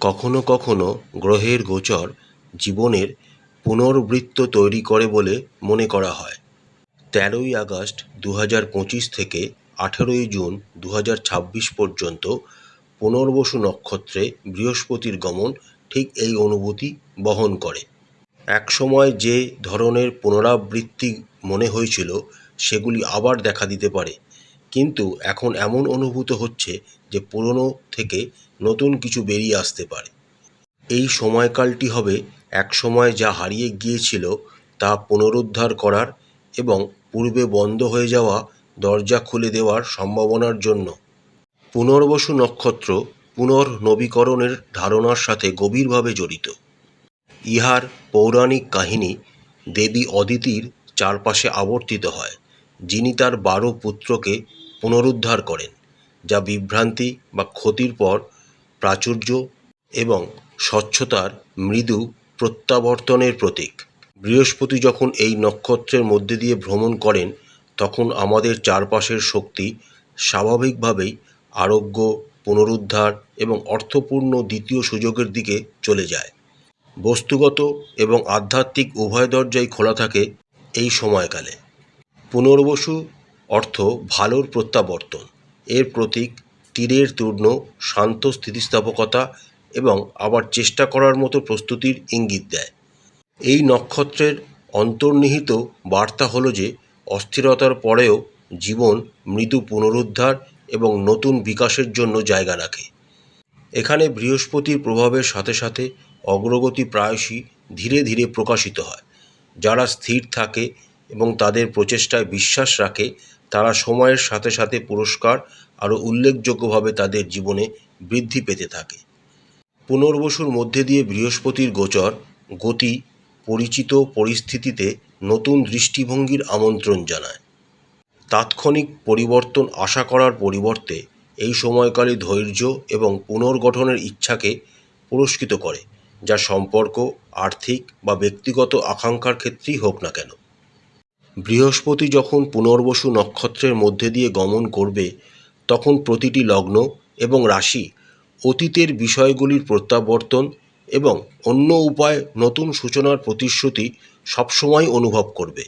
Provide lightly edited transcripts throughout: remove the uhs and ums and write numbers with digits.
কখনো কখনো গ্রহের গোচর জীবনের পুনর্বৃত্ত তৈরি করে বলে মনে করা হয়। 13ই আগস্ট 2025 থেকে 18ই জুন 2026 পর্যন্ত পুনর্বসু নক্ষত্রে বৃহস্পতির গমন ঠিক এই অনুভূতি বহন করে। একসময় যে ধরনের পুনরাবৃত্তি মনে হয়েছিল সেগুলি আবার দেখা দিতে পারে, কিন্তু এখন এমন অনুভূত হচ্ছে যে পুরনো থেকে নতুন কিছু বেরিয়ে আসতে পারে। এই সময়কালটি হবে একসময় যা হারিয়ে গিয়েছিল তা পুনরুদ্ধার করার এবং পূর্বে বন্ধ হয়ে যাওয়া দরজা খুলে দেওয়ার সম্ভাবনার জন্য। পুনর্বসু নক্ষত্র পুনর্নবীকরণের ধারণার সাথে গভীরভাবে জড়িত। ইহার পৌরাণিক কাহিনী দেবী অদিতির চারপাশে আবর্তিত হয়, যিনি তার 12 পুত্রকে পুনরুদ্ধার করেন, যা বিভ্রান্তি বা ক্ষতির পর প্রাচুর্য এবং স্বচ্ছতার মৃদু প্রত্যাবর্তনের প্রতীক। বৃহস্পতি যখন এই নক্ষত্রের মধ্যে দিয়ে ভ্রমণ করেন, তখন আমাদের চারপাশের শক্তি স্বাভাবিকভাবেই আরোগ্য, পুনরুদ্ধার এবং অর্থপূর্ণ দ্বিতীয় সুযোগের দিকে চলে যায়। বস্তুগত এবং আধ্যাত্মিক উভয় দরজাই খোলা থাকে এই সময়কালে। পুনর্বসু অর্থ ভালোর প্রত্যাবর্তন। এর প্রতীক তীরের তীক্ষ্ণ শান্ত স্থিতিস্থাপকতা এবং আবার চেষ্টা করার মতো প্রস্তুতির ইঙ্গিত দেয়। এই নক্ষত্রের অন্তর্নিহিত বার্তা হলো যে অস্থিরতার পরেও জীবন মৃদু পুনরুদ্ধার এবং নতুন বিকাশের জন্য জায়গা রাখে। এখানে বৃহস্পতির প্রভাবের সাথে সাথে অগ্রগতি প্রায়শই ধীরে ধীরে প্রকাশিত হয়। যারা স্থির থাকে এবং তাদের প্রচেষ্টায় বিশ্বাস রাখে, তারা সময়ের সাথে সাথে পুরস্কার আরও উল্লেখযোগ্যভাবে তাদের জীবনে বৃদ্ধি পেতে থাকে। পুনর্বসুর মধ্যে দিয়ে বৃহস্পতির গোচর গতি, পরিচিত পরিস্থিতিতে নতুন দৃষ্টিভঙ্গির আমন্ত্রণ জানায়। তাৎক্ষণিক পরিবর্তন আশা করার পরিবর্তে এই সময়কালে ধৈর্য এবং পুনর্গঠনের ইচ্ছাকে পুরস্কৃত করে, যা সম্পর্ক, আর্থিক বা ব্যক্তিগত আকাঙ্ক্ষার ক্ষেত্রেই হোক না কেন। বৃহস্পতি যখন পুনর্বসু নক্ষত্রের মধ্যে দিয়ে গমন করবে, তখন প্রতিটি লগ্ন এবং রাশি অতীতের বিষয়গুলির প্রত্যাবর্তন এবং অন্য উপায়ে নতুন সূচনার প্রতিশ্রুতি সবসময় অনুভব করবে।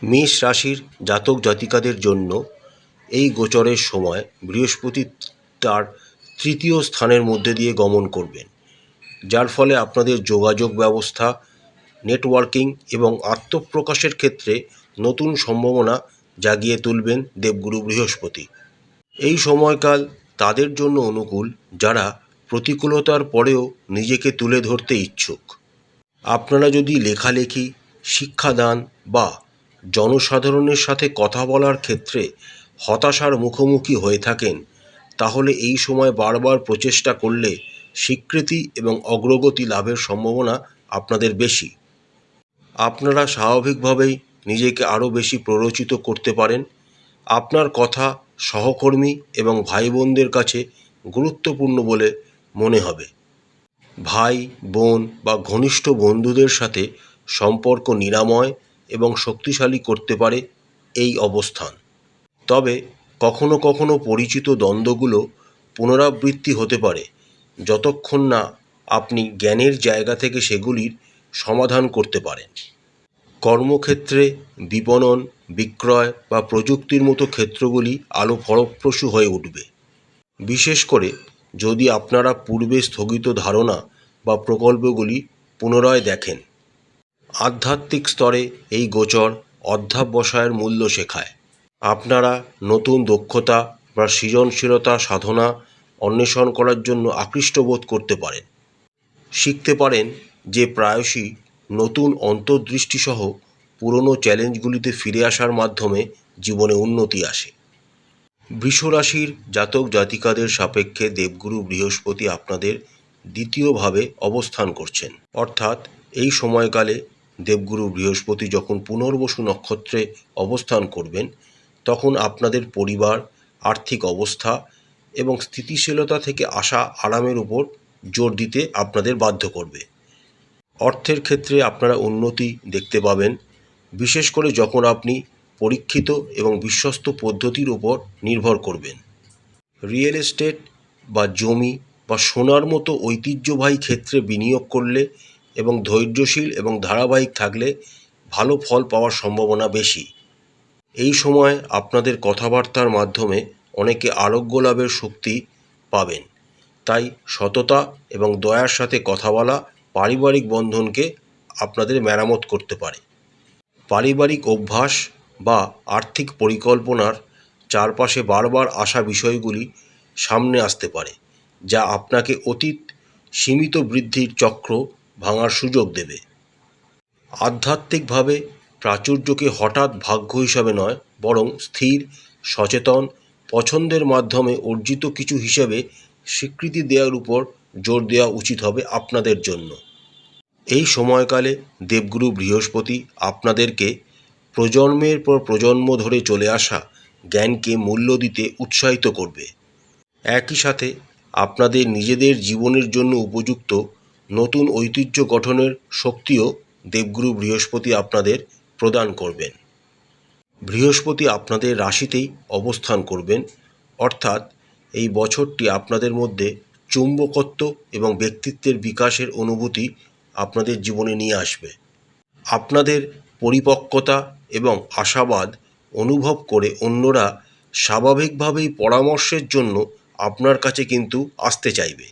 মেষ রাশির জাতক জাতিকাদের জন্য এই গোচরের সময় বৃহস্পতি তার 3য় স্থানের মধ্যে দিয়ে গমন করবেন, যার ফলে আপনাদের যোগাযোগ ব্যবস্থা, নেটওয়ার্কিং এবং আত্মপ্রকাশের ক্ষেত্রে নতুন সম্ভাবনা জাগিয়ে তুলবেন দেবগুরু বৃহস্পতি। এই সময়কাল তাদের জন্য অনুকূল যারা প্রতিকূলতার পরেও নিজেকে তুলে ধরতে ইচ্ছুক। আপনারা যদি লেখালেখি, শিক্ষাদান বা জনসাধারণের সাথে কথা বলার ক্ষেত্রে হতাশার মুখোমুখি হয়ে থাকেন, তাহলে এই সময় বারবার প্রচেষ্টা করলে স্বীকৃতি এবং অগ্রগতি লাভের সম্ভাবনা আপনাদের বেশি। আপনারা স্বাভাবিকভাবেই নিজেকে আরও বেশি প্ররোচিত করতে পারেন। আপনার কথা সহকর্মী এবং ভাই বোনদের কাছে গুরুত্বপূর্ণ বলে মনে হবে। ভাই, বোন বা ঘনিষ্ঠ বন্ধুদের সাথে সম্পর্ক নিরাময় এবং শক্তিশালী করতে পারে এই অবস্থান। তবে কখনো কখনো পরিচিত দ্বন্দ্বগুলো পুনরাবৃত্তি হতে পারে, যতক্ষণ না আপনি জ্ঞানের জায়গা থেকে সেগুলির সমাধান করতে পারেন। কর্মক্ষেত্রে বিপণন, বিক্রয় বা প্রযুক্তির মতো ক্ষেত্রগুলি আরও ফলপ্রসূ হয়ে উঠবে, বিশেষ করে যদি আপনারা পূর্বে স্থগিত ধারণা বা প্রকল্পগুলি পুনরায় দেখেন। আধ্যাত্মিক স্তরে এই গোচর অধ্যবসায়ের মূল্য শেখায়। আপনারা নতুন দক্ষতা বা সৃজনশীলতা সাধনা অন্বেষণ করার জন্য আকৃষ্ট বোধ করতে পারেন। শিখতে পারেন যে প্রায়শই নতুন অন্তর্দৃষ্টিসহ পুরনো চ্যালেঞ্জগুলিতে ফিরে আসার মাধ্যমে জীবনে উন্নতি আসে। বৃষ রাশির জাতক জাতিকাদের সাপেক্ষে দেবগুরু বৃহস্পতি আপনাদের 2য় ভাবে অবস্থান করছেন, অর্থাৎ এই সময়কালে দেবগুরু বৃহস্পতি যখন পুনর্বসু নক্ষত্রে অবস্থান করবেন, তখন আপনাদের পরিবার, আর্থিক অবস্থা এবং স্থিতিশীলতা থেকে আসা আরামের উপর জোর দিতে আপনাদের বাধ্য করবে। অর্থের ক্ষেত্রে আপনারা উন্নতি দেখতে পাবেন, বিশেষ করে যখন আপনি পরীক্ষিত এবং বিশ্বস্ত পদ্ধতির উপর নির্ভর করবেন। রিয়েল এস্টেট বা জমি বা সোনার মতো ঐতিহ্যবাহী ক্ষেত্রে বিনিয়োগ করলে এবং ধৈর্যশীল এবং ধারাবাহিক থাকলে ভালো ফল পাওয়ার সম্ভাবনা বেশি। এই সময় আপনাদের কথাবার্তার মাধ্যমে অনেকে আরোগ্য লাভের শক্তি পাবেন। তাই সততা এবং দয়ার সাথে কথা বলা পারিবারিক বন্ধনকে আপনাদের মেরামত করতে পারে। পারিবারিক অভ্যাস বা আর্থিক পরিকল্পনার চারপাশে বারবার আসা বিষয়গুলি সামনে আসতে পারে, যা আপনাকে অতীত সীমিত বৃদ্ধির চক্র ভাঙার সুযোগ দেবে। আধ্যাত্মিকভাবে প্রাচুর্যকে হঠাৎ ভাগ্য হিসাবে নয়, বরং স্থির, সচেতন, পছন্দের মাধ্যমে অর্জিত কিছু হিসেবে স্বীকৃতি দেওয়ার উপর জোর দেওয়া উচিত হবে আপনাদের জন্য। এই সময়কালে দেবগুরু বৃহস্পতি আপনাদেরকে প্রজন্মের পর প্রজন্ম ধরে চলে আসা জ্ঞানকে মূল্য দিতে উৎসাহিত করবে। একই সাথে আপনাদের নিজেদের জীবনের জন্য উপযুক্ত নতুন ঐতিহ্য গঠনের শক্তিও দেবগুরু বৃহস্পতি আপনাদের প্রদান করবেন। বৃহস্পতি আপনাদের রাশিতেই অবস্থান করবেন, অর্থাৎ এই বছরটি আপনাদের মধ্যে চুম্বকত্ব এবং ব্যক্তিত্বের বিকাশের অনুভূতি আপনাদের জীবনে নিয়ে আসবে। আপনাদের পরিপক্কতা এবং আশাবাদ অনুভব করে অন্যরা স্বাভাবিকভাবেই পরামর্শের জন্য আপনার কাছে কিন্তু আসতে চাইবে।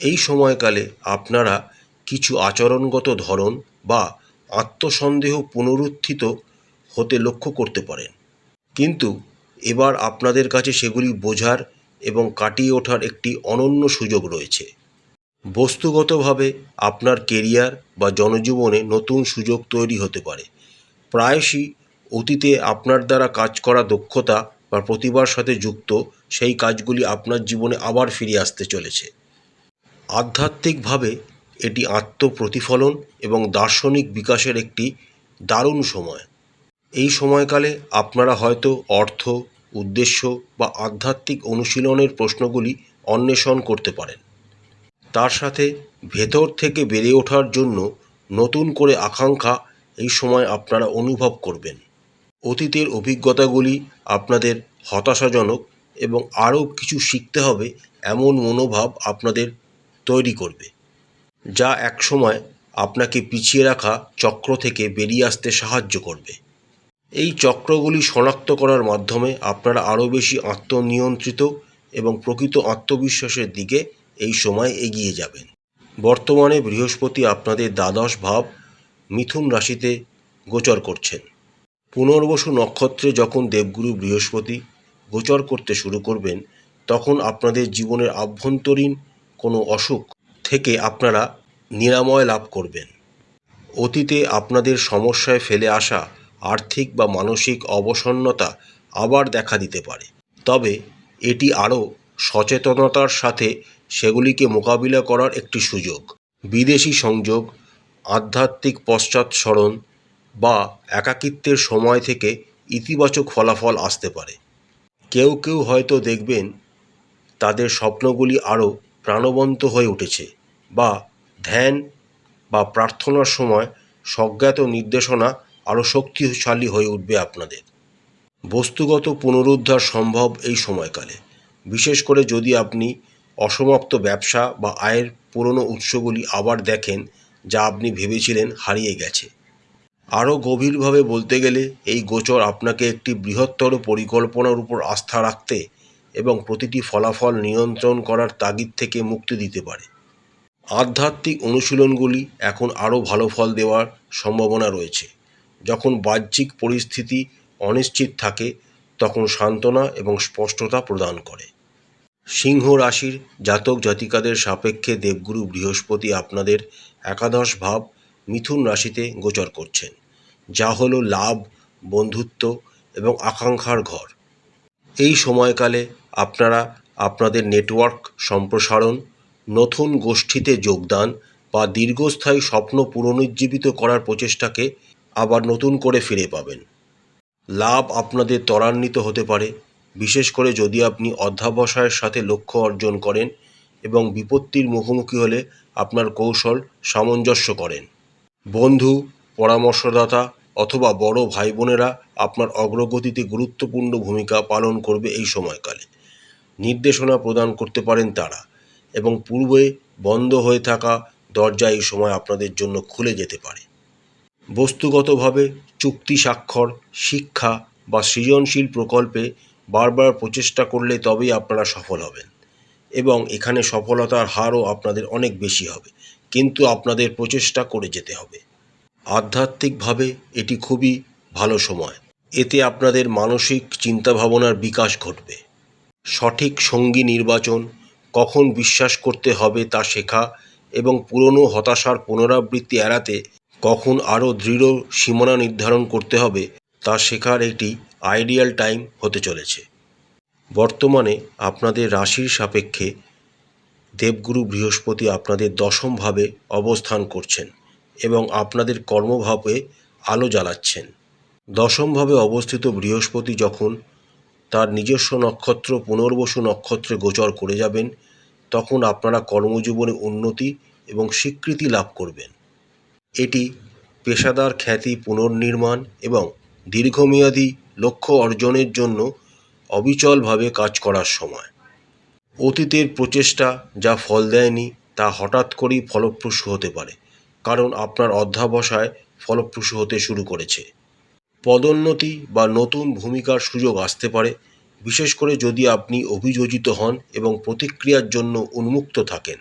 এই সময়কালে আপনারা কিছু আচরণগত ধরন বা আত্মসন্দেহ পুনরুত্থিত হতে লক্ষ্য করতে পারেন, কিন্তু এবার আপনাদের কাছে সেগুলি বোঝার এবং কাটিয়ে ওঠার একটি অনন্য সুযোগ রয়েছে। বস্তুগতভাবে আপনার কেরিয়ার বা জনজীবনে নতুন সুযোগ তৈরি হতে পারে। প্রায়শই অতীতে আপনার দ্বারা কাজ করা দক্ষতা বা প্রতিভার সাথে যুক্ত সেই কাজগুলি আপনার জীবনে আবার ফিরে আসতে চলেছে। আধ্যাত্মিকভাবে এটি আত্মপ্রতিফলন এবং দার্শনিক বিকাশের একটি দারুণ সময়। এই সময়কালে আপনারা হয়তো অর্থ, উদ্দেশ্য বা আধ্যাত্মিক অনুশীলনের প্রশ্নগুলি অন্বেষণ করতে পারেন। তার সাথে ভেতর থেকে বেড়ে ওঠার জন্য নতুন করে আকাঙ্ক্ষা এই সময় আপনারা অনুভব করবেন। অতীতের অভিজ্ঞতাগুলি আপনাদের হতাশাজনক এবং আরও কিছু শিখতে হবে এমন মনোভাব আপনাদের তৈরি করবে, যা একসময় আপনাকে পিছিয়ে রাখা চক্র থেকে বেরিয়ে আসতে সাহায্য করবে। এই চক্রগুলি শনাক্ত করার মাধ্যমে আপনারা আরও বেশি আত্মনিয়ন্ত্রিত এবং প্রকৃত আত্মবিশ্বাসের দিকে এই সময় এগিয়ে যাবেন। বর্তমানে বৃহস্পতি আপনাদের দ্বাদশ ভাব মিথুন রাশিতে গোচর করছেন। পুনর্বসু নক্ষত্রে যখন দেবগুরু বৃহস্পতি গোচর করতে শুরু করবেন, তখন আপনাদের জীবনের আভ্যন্তরীণ কোনো অসুখ থেকে আপনারা নিরাময় লাভ করবেন। অতীতে আপনাদের সমস্যায় ফেলে আসা আর্থিক বা মানসিক অবসন্নতা আবার দেখা দিতে পারে, তবে এটি আরও সচেতনতার সাথে সেগুলিকে মোকাবিলা করার একটি সুযোগ। বিদেশি সংযোগ, আধ্যাত্মিক পশ্চাৎসরণ বা একাকিত্বের সময় থেকে ইতিবাচক ফলাফল আসতে পারে। কেউ কেউ হয়তো দেখবেন তাদের স্বপ্নগুলি আরও প্রাণবন্ত হয়ে উঠেছে, বা ধ্যান বা প্রার্থনার সময় স্বজ্ঞাত নির্দেশনা আরও শক্তিশালী হয়ে উঠবে আপনাদের। বস্তুগত পুনরুদ্ধার সম্ভব এই সময়কালে, বিশেষ করে যদি আপনি অসমাপ্ত ব্যবসা বা আয়ের পুরনো উৎসগুলি আবার দেখেন যা আপনি ভেবেছিলেন হারিয়ে গেছে। আরও গভীরভাবে বলতে গেলে এই গোচর আপনাকে একটি বৃহত্তর পরিকল্পনার উপর আস্থা রাখতে এবং প্রতিটি ফলাফল নিয়ন্ত্রণ করার তাগিদ থেকে মুক্তি দিতে পারে। আধ্যাত্মিক অনুশীলনগুলি এখন আরও ভালো ফল দেওয়ার সম্ভাবনা রয়েছে। যখন বাহ্যিক পরিস্থিতি অনিশ্চিত থাকে, তখন সান্ত্বনা এবং স্পষ্টতা প্রদান করে। সিংহ রাশির জাতক জাতিকাদের সাপেক্ষে দেবগুরু বৃহস্পতি আপনাদের একাদশ ভাব মিথুন রাশিতে গোচর করছেন, যা হলো লাভ, বন্ধুত্ব এবং আকাঙ্ক্ষার ঘর। এই সময়কালে আপনারা আপনাদের নেটওয়ার্ক সম্প্রসারণ, নতুন গোষ্ঠীতে যোগদান বা দীর্ঘস্থায়ী স্বপ্ন পুনরুজ্জীবিত করার প্রচেষ্টাকে আবার নতুন করে ফিরে পাবেন। লাভ আপনাদের ত্বরান্বিত হতে পারে, বিশেষ করে যদি আপনি অধ্যবসায়ের সাথে লক্ষ্য অর্জন করেন এবং বিপত্তির মুখোমুখি হলে আপনার কৌশল সামঞ্জস্য করেন। বন্ধু, পরামর্শদাতা অথবা বড় ভাই বোনেরা আপনার অগ্রগতিতে গুরুত্বপূর্ণ ভূমিকা পালন করবে। এই সময়কালে নির্দেশনা প্রদান করতে পারেন তারা, এবং পূর্বে বন্ধ হয়ে থাকা দরজা এই সময় আপনাদের জন্য খুলে যেতে পারে। বস্তুগতভাবে চুক্তি স্বাক্ষর, শিক্ষা বা সৃজনশীল প্রকল্পে বারবার প্রচেষ্টা করলে তবেই আপনারা সফল হবেন, এবং এখানে সফলতার হারও আপনাদের অনেক বেশি হবে, কিন্তু আপনাদের প্রচেষ্টা করে যেতে হবে। আধ্যাত্মিকভাবে এটি খুবই ভালো সময়। এতে আপনাদের মানসিক চিন্তাভাবনার বিকাশ ঘটবে। সঠিক সঙ্গী নির্বাচন, কখন বিশ্বাস করতে হবে তা শেখা এবং পুরনো হতাশার পুনরাবৃত্তি এড়াতে কখন আরও দৃঢ় সীমানা নির্ধারণ করতে হবে তা শেখার একটি আইডিয়াল টাইম হতে চলেছে। বর্তমানে আপনাদের রাশির সাপেক্ষে দেবগুরু বৃহস্পতি আপনাদের দশমভাবে অবস্থান করছেন এবং আপনাদের কর্মভাবে আলো জ্বালাচ্ছেন। দশমভাবে অবস্থিত বৃহস্পতি যখন তার নিজস্ব নক্ষত্র পুনর্বসু নক্ষত্রে গোচর করে যাবেন, তখন আপনারা কর্মজীবনে উন্নতি এবং স্বীকৃতি লাভ করবেন। এটি পেশাদার খ্যাতি পুনর্নির্মাণ এবং দীর্ঘমেয়াদী লক্ষ্য অর্জনের জন্য অবিচলভাবে কাজ করার সময়। অতীতের প্রচেষ্টা যা ফল দেয়নি তা হঠাৎ করেই ফলপ্রসূ হতে পারে, কারণ আপনার অধ্যবসায় ফলপ্রসূ হতে শুরু করেছে। পদোন্নতি বা নতুন ভূমিকার সুযোগ আসতে পারে, বিশেষ করে যদি আপনি অভিযোজিত হন এবং প্রতিক্রিয়ার জন্য উন্মুক্ত থাকেন।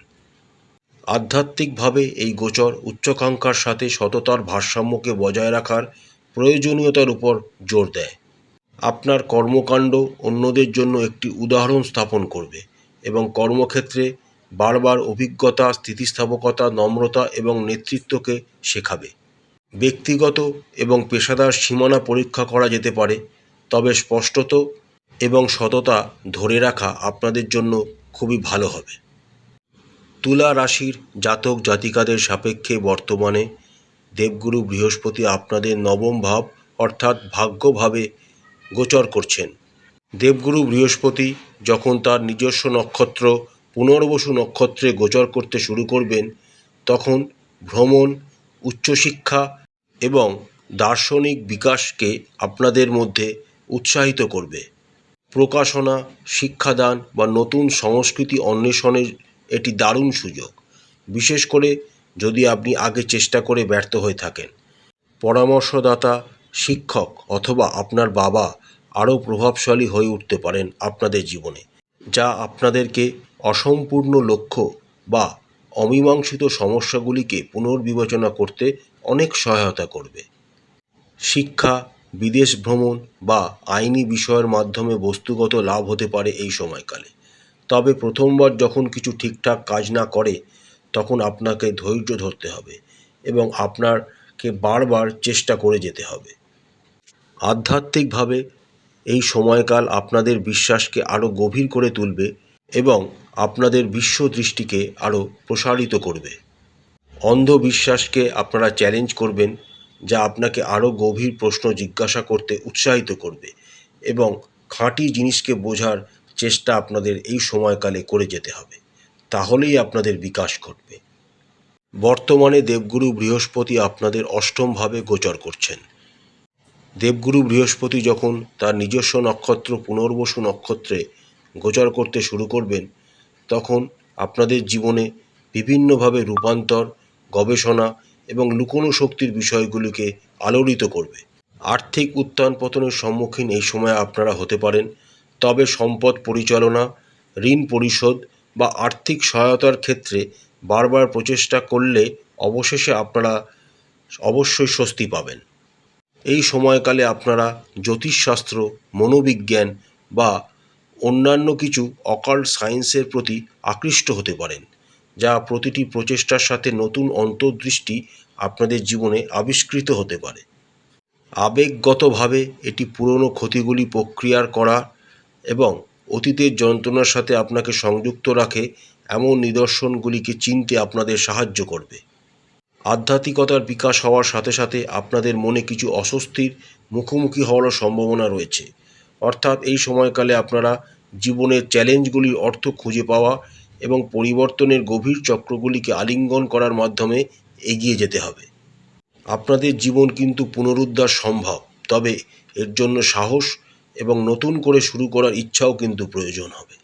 আধ্যাত্মিকভাবে এই গোচর উচ্চাকাঙ্ক্ষার সাথে সততার ভারসাম্যকে বজায় রাখার প্রয়োজনীয়তার উপর জোর দেয়। আপনার কর্মকাণ্ড অন্যদের জন্য একটি উদাহরণ স্থাপন করবে এবং কর্মক্ষেত্রে বারবার অভিজ্ঞতা, স্থিতিস্থাপকতা, নম্রতা এবং নেতৃত্বকে শেখাবে। ব্যক্তিগত এবং পেশাদার সীমানা পরীক্ষা করা যেতে পারে, তবে স্পষ্টত এবং সততা ধরে রাখা আপনাদের জন্য খুবই ভালো হবে। তুলা রাশির জাতক জাতিকাদের সাপেক্ষে বর্তমানে দেবগুরু বৃহস্পতি আপনাদের নবম ভাব অর্থাৎ ভাগ্যভাবে গোচর করছেন। দেবগুরু বৃহস্পতি যখন তার নিজস্ব নক্ষত্র পুনর্বসু নক্ষত্রে গোচর করতে শুরু করবেন, তখন ভ্রমণ, উচ্চশিক্ষা এবং দার্শনিক বিকাশকে আপনাদের মধ্যে উৎসাহিত করবে। প্রকাশনা, শিক্ষাদান বা নতুন সংস্কৃতি অন্বেষণের এটি দারুণ সুযোগ, বিশেষ করে যদি আপনি আগে চেষ্টা করে ব্যর্থ হয়ে থাকেন। পরামর্শদাতা, শিক্ষক অথবা আপনার বাবা আরও প্রভাবশালী হয়ে উঠতে পারেন আপনাদের জীবনে, যা আপনাদেরকে অসম্পূর্ণ লক্ষ্য বা অমীমাংসিত সমস্যাগুলিকে পুনর্বিবেচনা করতে অনেক সহায়তা করবে। শিক্ষা, বিদেশ ভ্রমণ বা আইনি বিষয়ের মাধ্যমে বস্তুগত লাভ হতে পারে এই সময়কালে, তবে প্রথমবার যখন কিছু ঠিকঠাক কাজ না করে তখন আপনাকে ধৈর্য ধরতে হবে এবং আপনাকে বারবার চেষ্টা করে যেতে হবে। আধ্যাত্মিকভাবে এই সময়কাল আপনাদের বিশ্বাসকে আরও গভীর করে তুলবে এবং আপনাদের বিশ্ব দৃষ্টিকে আরও প্রসারিত করবে। অন্ধবিশ্বাসকে আপনারা চ্যালেঞ্জ করবেন, যা আপনাকে আরও গভীর প্রশ্ন জিজ্ঞাসা করতে উৎসাহিত করবে এবং খাঁটি জিনিসকে বোঝার চেষ্টা আপনাদের এই সময়কালে করে যেতে হবে, তাহলেই আপনাদের বিকাশ ঘটবে। বর্তমানে দেবগুরু বৃহস্পতি আপনাদের অষ্টমভাবে গোচর করছেন। দেবগুরু বৃহস্পতি যখন তার নিজস্ব নক্ষত্র পুনর্বসু নক্ষত্রে গোচর করতে শুরু করবেন, তখন আপনাদের জীবনে বিভিন্নভাবে রূপান্তর, গবেষণা এবং লুকোনো শক্তির বিষয়গুলিকে আলোড়িত করবে। আর্থিক উত্থান পতনের সম্মুখীন এই সময় আপনারা হতে পারেন, তবে সম্পদ পরিচালনা, ঋণ পরিশোধ বা আর্থিক সহায়তার ক্ষেত্রে বারবার প্রচেষ্টা করলে অবশেষে আপনারা অবশ্যই স্বস্তি পাবেন। এই সময়কালে আপনারা জ্যোতিষশাস্ত্র, মনোবিজ্ঞান বা অন্যান্য কিছু অকাল্ট সায়েন্সের প্রতি আকৃষ্ট হতে পারেন, যা প্রতিটি প্রচেষ্টার সাথে নতুন অন্তর্দৃষ্টি আপনাদের জীবনে আবিষ্কৃত হতে পারে। আবেগগতভাবে এটি পুরনো ক্ষতিগুলি প্রক্রিয়ার করা এবং অতীতের যন্ত্রণার সাথে আপনাকে সংযুক্ত রাখে এমন নিদর্শনগুলিকে চিনতে আপনাদের সাহায্য করবে। আধ্যাত্মিকতার বিকাশ হওয়ার সাথে সাথে আপনাদের মনে কিছু অস্বস্তির মুখোমুখি হওয়ারও সম্ভাবনা রয়েছে, অর্থাৎ এই সময়কালে আপনারা জীবনের চ্যালেঞ্জগুলির অর্থ খুঁজে পাওয়া এবং পরিবর্তনের গভীর চক্রগুলিকে আলিঙ্গন করার মাধ্যমে এগিয়ে যেতে হবে। আপনাদের জীবন কিন্তু পুনরুদ্ধার সম্ভব, তবে এর জন্য সাহস এবং নতুন করে শুরু করার ইচ্ছাও কিন্তু প্রয়োজন হবে।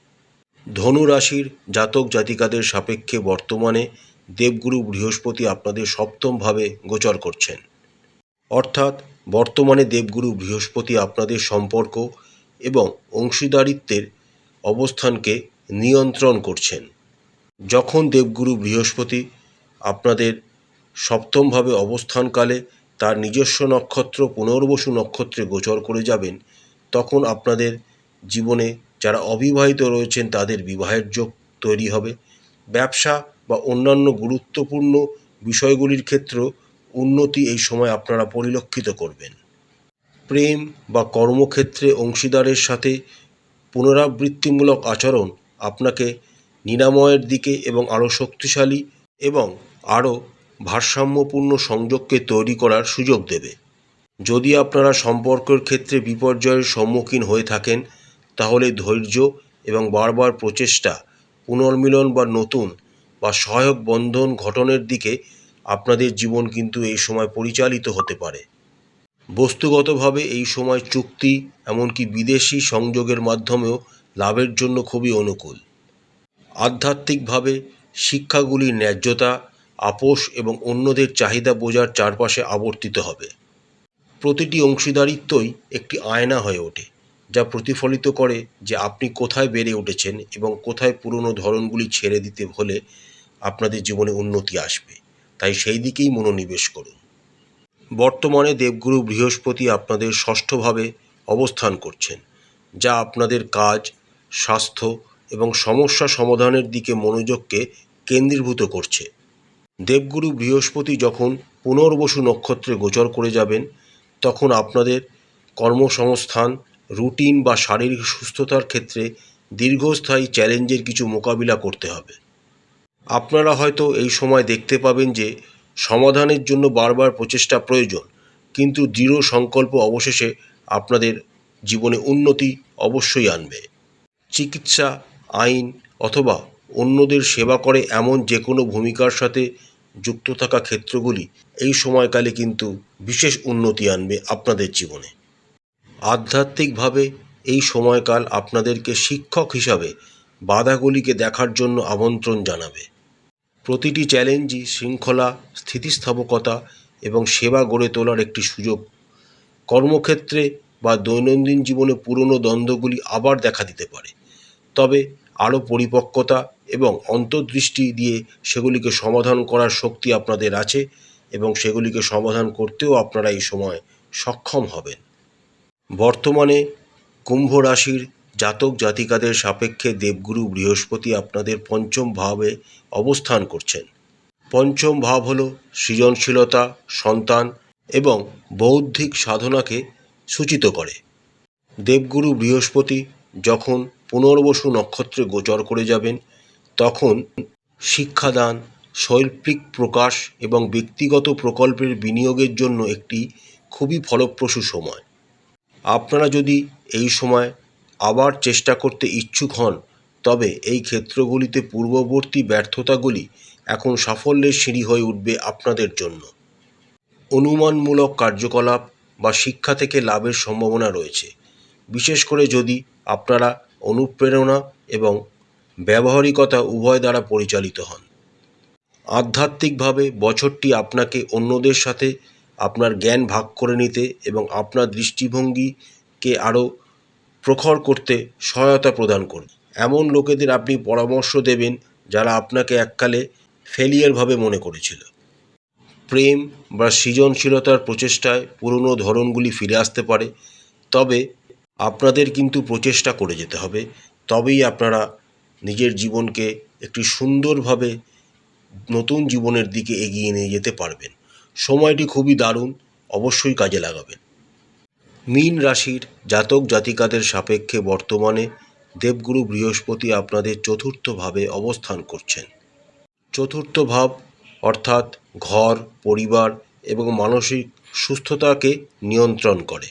ধনু রাশির জাতক জাতিকাদের সাপেক্ষে বর্তমানে দেবগুরু বৃহস্পতি আপনাদের সপ্তমভাবে গোচর করছেন। অর্থাৎ বর্তমানে দেবগুরু বৃহস্পতি আপনাদের সম্পর্ক এবং অংশীদারিত্বের অবস্থানকে নিয়ন্ত্রণ করছেন। যখন দেবগুরু বৃহস্পতি আপনাদের সপ্তমভাবে অবস্থানকালে তার নিজস্ব নক্ষত্র পুনর্বসু নক্ষত্রে গোচর করে যাবেন, তখন আপনাদের জীবনে যারা অবিবাহিত রয়েছেন তাদের বিবাহের যোগ তৈরি হবে। ব্যবসা বা অন্যান্য গুরুত্বপূর্ণ বিষয়গুলির ক্ষেত্রেও উন্নতি এই সময় আপনারা পরিলক্ষিত করবেন। প্রেম বা কর্মক্ষেত্রে অংশীদারের সাথে পুনরাবৃত্তিমূলক আচরণ আপনাকে নিরাময়ের দিকে এবং আরও শক্তিশালী এবং আরও ভারসাম্যপূর্ণ সংযোগকে তৈরি করার সুযোগ দেবে। যদি আপনারা সম্পর্কের ক্ষেত্রে বিপর্যয়ের সম্মুখীন হয়ে থাকেন, তাহলে ধৈর্য এবং বারবার প্রচেষ্টা পুনর্মিলন বা নতুন বা সহায়ক বন্ধন গঠনের দিকে আপনাদের জীবন কিন্তু এই সময় পরিচালিত হতে পারে। বস্তুগতভাবে এই সময় চুক্তি এমনকি বিদেশি সংযোগের মাধ্যমেও লাভের জন্য খুবই অনুকূল। আধ্যাত্মিকভাবে শিক্ষাগুলির ন্যায্যতা, আপোষ এবং অন্যদের চাহিদা বোঝার চারপাশে আবর্তিত হবে। প্রতিটি অংশীদারিত্বই একটি আয়না হয়ে ওঠে, যা প্রতিফলিত করে যে আপনি কোথায় বেড়ে উঠেছেন এবং কোথায় পুরনো ধরনগুলি ছেড়ে দিতে হলে আপনাদের জীবনে উন্নতি আসবে। তাই সেই দিকেই মনোনিবেশ করুন। বর্তমানে দেবগুরু বৃহস্পতি আপনাদের ষষ্ঠভাবে অবস্থান করছেন, যা আপনাদের কাজ, স্বাস্থ্য এবং সমস্যা সমাধানের দিকে মনোযোগকে কেন্দ্রীভূত করছে। দেবগুরু বৃহস্পতি যখন পুনর্বসু নক্ষত্রে গোচর করে যাবেন, তখন আপনাদের কর্মসংস্থান, রুটিন বা শারীরিক সুস্থতার ক্ষেত্রে দীর্ঘস্থায়ী চ্যালেঞ্জের কিছু মোকাবিলা করতে হবে। আপনারা হয়তো এই সময় দেখতে পাবেন যে সমাধানের জন্য বারবার প্রচেষ্টা প্রয়োজন, কিন্তু দৃঢ় সংকল্প অবশেষে আপনাদের জীবনে উন্নতি অবশ্যই আনবে। চিকিৎসা, আইন অথবা অন্যদের সেবা করে এমন যে কোনো ভূমিকার সাথে যুক্ত থাকা ক্ষেত্রগুলি এই সময়কালে কিন্তু বিশেষ উন্নতি আনবে আপনাদের জীবনে। আধ্যাত্মিকভাবে এই সময়কাল আপনাদেরকে শিক্ষক হিসাবে বাধাগুলিকে দেখার জন্য আমন্ত্রণ জানাবে। প্রতিটি চ্যালেঞ্জই শৃঙ্খলা, স্থিতিস্থাপকতা এবং সেবা গড়ে তোলার একটি সুযোগ। কর্মক্ষেত্রে বা দৈনন্দিন জীবনে পুরনো দ্বন্দ্বগুলি আবার দেখা দিতে পারে, তবে আরও পরিপক্কতা এবং অন্তর্দৃষ্টি দিয়ে সেগুলিকে সমাধান করার শক্তি আপনাদের আছে এবং সেগুলিকে সমাধান করতেও আপনারা এই সময় সক্ষম হবেন। বর্তমানে কুম্ভ রাশির জাতক জাতিকাদের সাপেক্ষে দেবগুরু বৃহস্পতি আপনাদের পঞ্চম ভাবে অবস্থান করছেন। পঞ্চম ভাব হল সৃজনশীলতা, সন্তান এবং বৌদ্ধিক সাধনাকে সূচিত করে। দেবগুরু বৃহস্পতি যখন পুনর্বসু নক্ষত্রে গোচর করে যাবেন, তখন শিক্ষাদান, শৈল্পিক প্রকাশ এবং ব্যক্তিগত প্রকল্পের বিনিয়োগের জন্য একটি খুবই ফলপ্রসূ সময়। আপনারা যদি এই সময় আবার চেষ্টা করতে ইচ্ছুক হন, তবে এই ক্ষেত্রগুলিতে পূর্ববর্তী ব্যর্থতাগুলি এখন সাফল্যের সিঁড়ি হয়ে উঠবে আপনাদের জন্য। অনুমানমূলক কার্যকলাপ বা শিক্ষা থেকে লাভের সম্ভাবনা রয়েছে, বিশেষ করে যদি আপনারা অনুপ্রেরণা এবং ব্যবহারিকতা উভয় দ্বারা পরিচালিত হন। আধ্যাত্মিকভাবে বছরটি আপনাকে অন্যদের সাথে আপনার জ্ঞান ভাগ করে নিতে এবং আপনার দৃষ্টিভঙ্গিকে আরও প্রখর করতে সহায়তা প্রদান করবে। এমন লোকেদের আপনি পরামর্শ দেবেন যারা আপনাকে এককালে ফেলিয়ার মনে করেছিল। প্রেম বা সৃজনশীলতার প্রচেষ্টায় পুরনো ধরনগুলি ফিরে আসতে পারে, তবে আপনাদের কিন্তু প্রচেষ্টা করে যেতে হবে। তবেই আপনারা নিজের জীবনকে একটি সুন্দরভাবে নতুন জীবনের দিকে এগিয়ে নিয়ে যেতে পারবেন। সময়টি খুবই দারুণ, অবশ্যই কাজে লাগাবেন। মীন রাশির জাতক জাতিকাদের সাপেক্ষে বর্তমানে দেবগুরু বৃহস্পতি আপনাদের চতুর্থ ভাবে অবস্থান করছেন। চতুর্থ ভাব অর্থাৎ ঘর, পরিবার এবং মানসিক সুস্থতাকে নিয়ন্ত্রণ করে।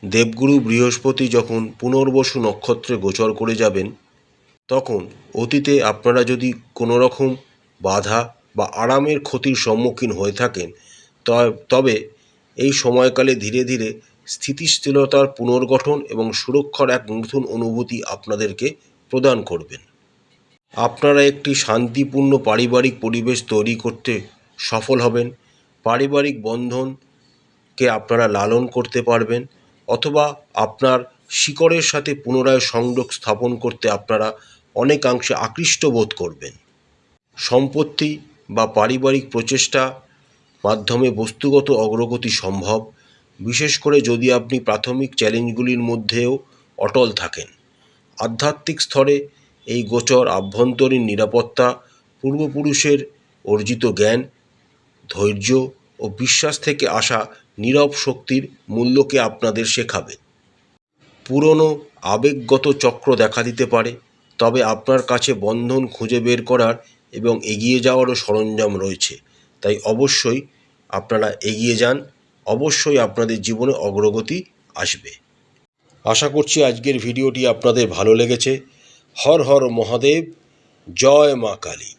দেবগুরু বৃহস্পতি যখন পুনর্বসু নক্ষত্রে গোচর করে যাবেন, তখন অতীতে আপনারা যদি কোনো রকম বাধা বা আরামের ক্ষতির সম্মুখীন হয়ে থাকেন, তবে এই সময়কালে ধীরে ধীরে স্থিতিশীলতার পুনর্গঠন এবং সুরক্ষার এক নতুন অনুভূতি আপনাদেরকে প্রদান করবেন। আপনারা একটি শান্তিপূর্ণ পারিবারিক পরিবেশ তৈরি করতে সফল হবেন। পারিবারিক বন্ধনকে আপনারা লালন করতে পারবেন, অথবা আপনার শিকড়ের সাথে পুনরায় সংযোগ স্থাপন করতে আপনারা অনেকাংশে আকৃষ্ট বোধ করবেন। সম্পত্তি বা পারিবারিক প্রচেষ্টা মাধ্যমে বস্তুগত অগ্রগতি সম্ভব, বিশেষ করে যদি আপনি প্রাথমিক চ্যালেঞ্জগুলির মধ্যেও অটল থাকেন। আধ্যাত্মিক স্তরে এই গোচর আভ্যন্তরীণ নিরাপত্তা, পূর্বপুরুষের অর্জিত জ্ঞান, ধৈর্য ও বিশ্বাস থেকে আসা নীরব শক্তির মূল্যকে আপনাদের শেখাবে। পুরনো আবেগগত চক্র দেখা দিতে পারে, তবে আপনার কাছে বন্ধন খুঁজে বের করার এবং এগিয়ে যাওয়ারও সরঞ্জাম রয়েছে। তাই অবশ্যই আপনারা এগিয়ে যান, অবশ্যই আপনাদের জীবনে অগ্রগতি আসবে। আশা করছি আজকের ভিডিওটি আপনাদের ভালো লেগেছে। হর হর মহাদেব, জয় মা কালী।